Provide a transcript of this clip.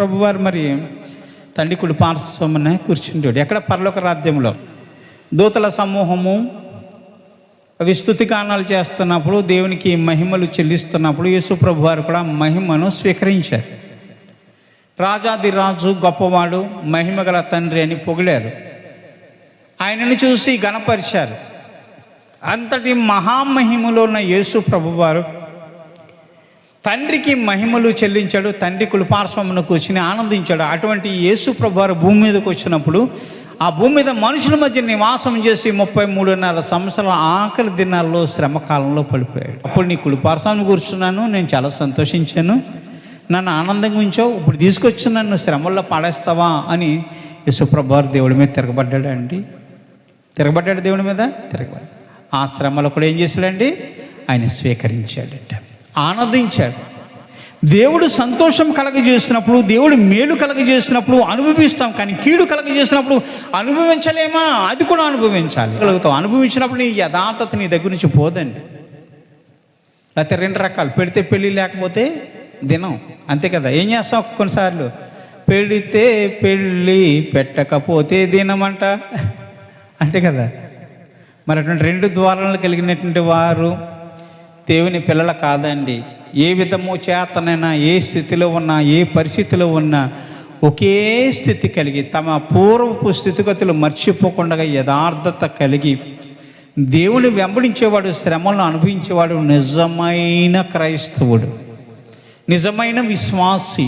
ప్రభు వారు మరి తండ్రి కుడి పార్శ్వమున కూర్చుంటాడు. ఎక్కడ? పరలోక రాజ్యంలో. దూతల సమూహము అవి స్తుతిగానాలు చేస్తున్నప్పుడు, దేవునికి మహిమలు చెల్లిస్తున్నప్పుడు యేసు ప్రభు వారు కూడా మహిమను స్వీకరించారు. రాజాది రాజు, గొప్పవాడు, మహిమగల తండ్రి అని పొగిడారు. ఆయనను చూసి గణపరిచారు. అంతటి మహామహిమలో ఉన్న యేసు ప్రభువారు తండ్రికి మహిమలు చెల్లించాడు. తండ్రి కుడిపార్శ్వమున కూర్చుని ఆనందించాడు. అటువంటి యేసు ప్రభువారు భూమి మీదకి వచ్చినప్పుడు ఆ భూమి మీద మనుషుల మధ్య నివాసం చేసి 33.5 సంవత్సరాల ఆఖరి దినాల్లో శ్రమకాలంలో పడిపోయాడు. అప్పుడు నీ కుడిపార్శ్వమున కూర్చున్నాను, నేను చాలా సంతోషించాను, నన్ను ఆనందంగా ఉంచావు, ఇప్పుడు తీసుకొచ్చి నన్ను శ్రమల్లో పాడేస్తావా అని యేసు ప్రభువారు దేవుడి మీద తిరగబడ్డాడండి. తిరగబడ్డాడు దేవుడి మీద, తిరగబడ్డాడు. ఆ శ్రమలో కూడా ఏం చేశాడండి? ఆయన స్వీకరించాడంట, ఆనందించాడు. దేవుడు సంతోషం కలగజేసినప్పుడు, దేవుడు మేలు కలగజేసినప్పుడు అనుభవిస్తాం, కానీ కీడు కలగజేసినప్పుడు అనుభవించలేమా? అది కూడా అనుభవించాలి. అనుభవించినప్పుడు నీ యథార్థత నీ దగ్గర నుంచి పోదండి. లేకపోతే 2 రకాలు, పెడితే పెళ్ళి లేకపోతే దినం, అంతే కదా. ఏం చేస్తాం కొన్నిసార్లు? పెడితే పెళ్ళి, పెట్టకపోతే దినమంట, అంతే కదా. మరి అటువంటి 2 ద్వారాలు కలిగినటువంటి వారు దేవుని పిల్లలు కాదండి. ఏ విధము చేతనైనా, ఏ స్థితిలో ఉన్నా, ఏ పరిస్థితిలో ఉన్నా ఒకే స్థితి కలిగి, తమ పూర్వపు స్థితిగతులు మర్చిపోకుండా యథార్థత కలిగి దేవుని వెంబడించేవాడు, శ్రమలను అనుభవించేవాడు నిజమైన క్రైస్తవుడు, నిజమైన విశ్వాసి.